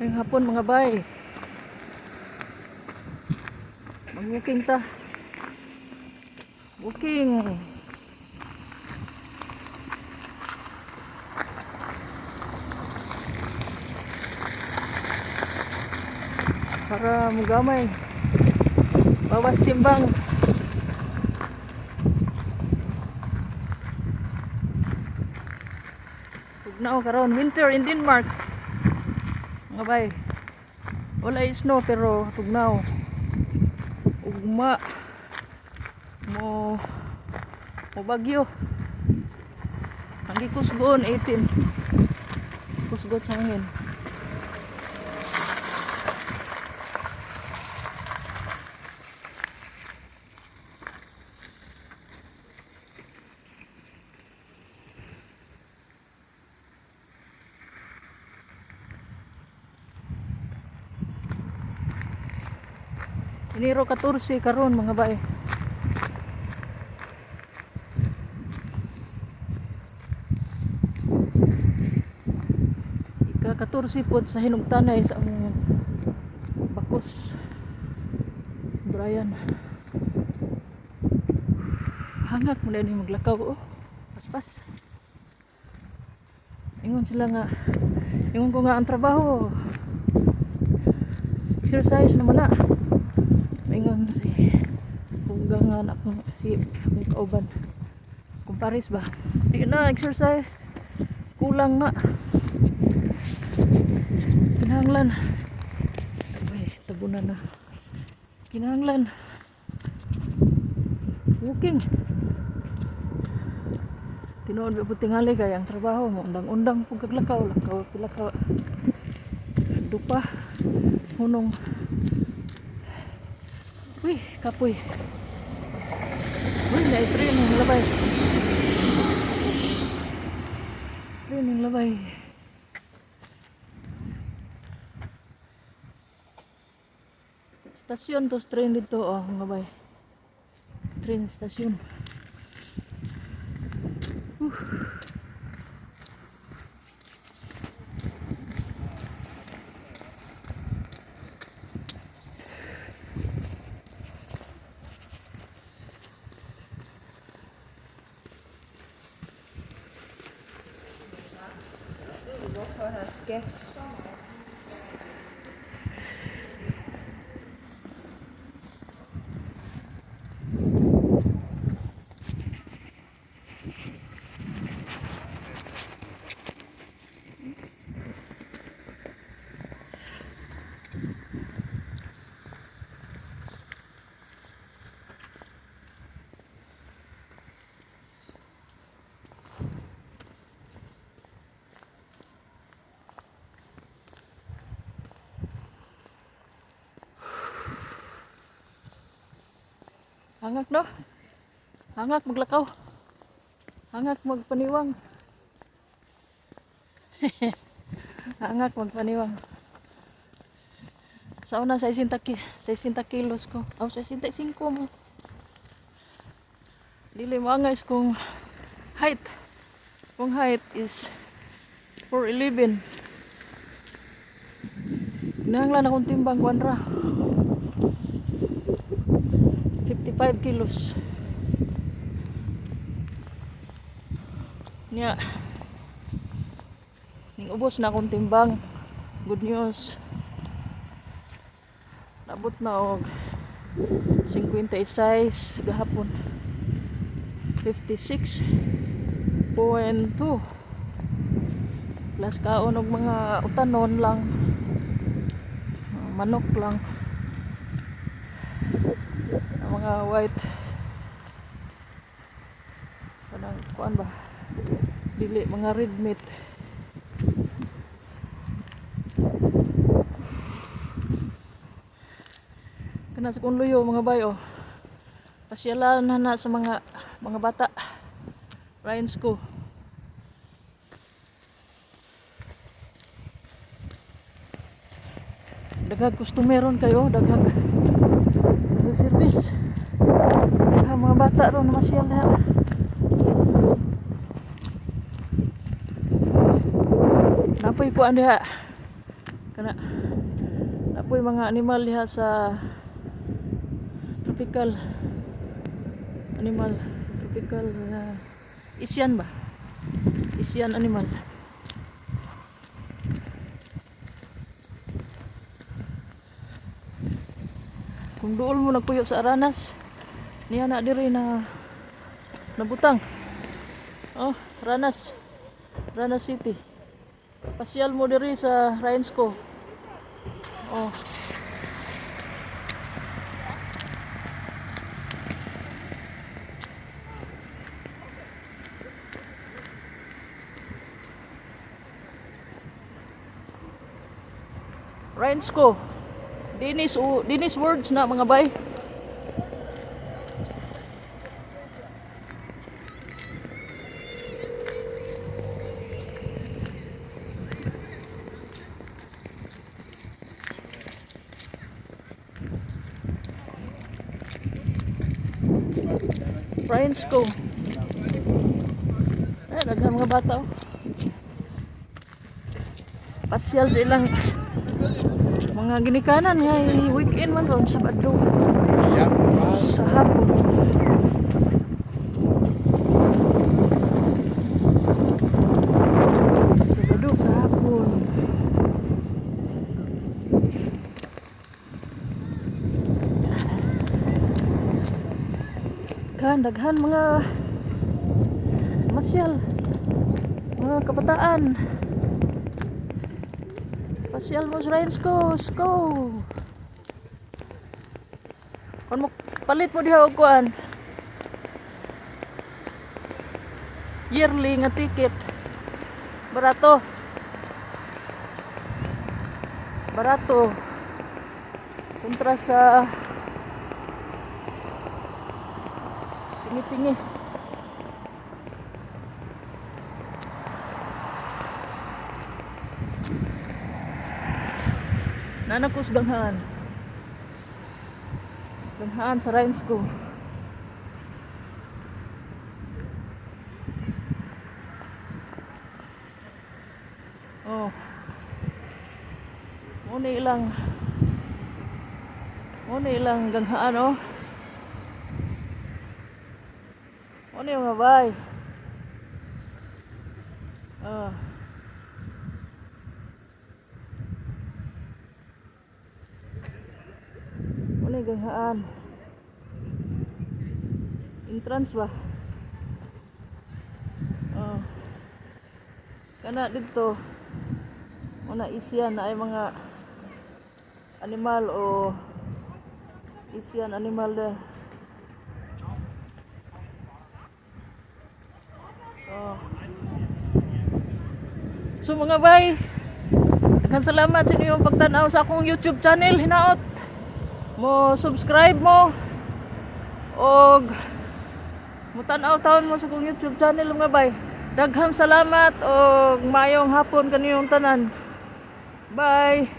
Ngayong hapon mga bay. Mag-walking ta. Walking. Para mugamay. Bawas timbang. Tugnaw karon winter in Denmark. Mga bay. Wala snow pero tugnaw. Ugma. Mo bagyo. Ang gikusgon 18. Kusgot sa hangin. Enero 14 karon mga bay. Ika 14 pod sa hinugtanay sa among bakos. Brian. Hangak mo na ni maglakaw oh. Paspas. Ingon sila nga. Ingon ko nga ang trabaho. Exercise naman na. Ingon si hunggang anak ko si akong kauban. Kumparis ba? Di na exercise. Kulang na. Kinahanglan. Ay, tabunan na. Kinahanglan. Walking. Tinuod ba tingali kay ang trabaho mo undang-undang pagkaglakaw, lakaw. Dupa. Hunong. Uy, kapoy. Uy, training labay. Training labay. Stasyon to train dito oh, mga bay. Train stasyon. Guess. Hangak no? Hangak maglakaw. Hangak magpaniwang. Hangak magpaniwang. Sa una 60 kilos ko. O 65 mo. Dili mo angay kung height. Kung height is 4'11". Nanglan akong timbang kwanra. 55 kilos. Nya. Ning ubos na akong timbang. Good news. Nabot na og 56 gahapon. 56.2. Plus kaon og mga utanon lang. Manok lang. Mga white kanang kuan ba dili mga red meat kana sa kunluyo mga bayo pasyalan na sa mga bata Ryan's ko daghang customeron kayo daghang service mga bata ron masyal na napoy ko anda kana napoy mga animal diha sa tropical animal, tropical Asian ba, Asian animal. Kung duol mo nagpuyo sa Aranas, niya na diri na nabutang. Oh, Ranas. Ranas City. Pasyal mo diri sa Rainsco. Oh. Rainsco. Dinis words na mga bay. Rainsco. Daghan mga bata oh. Pasyal sa ilang mga ginikanan nga weekend man ron Sabado. Sa hapon. Sabado sa hapon. Daghan mga masyal, mga kabataan. Pasyal mo sa Rainsco, go. Kung mo palit mo diha og kuan, yearly nga ticket, barato. Barato. Kontra sa tingi-tingi. Nanakos ganghaan. Ganghaan sa Rainsco. Oh. Muna ilang ganghaan oh. Ano yung mabay? Ano yung ganghaan? Entrance ba? Kana dito una Asian na ay mga animal o Asian animal de. So mga bay, daghang salamat sa inyong pagtanaw sa akong YouTube channel. Hinaot mo subscribe mo og mo tan-aw taon mo sa akong YouTube channel mga bay. Daghang salamat og maayong hapon kaniyong tanan. Bye.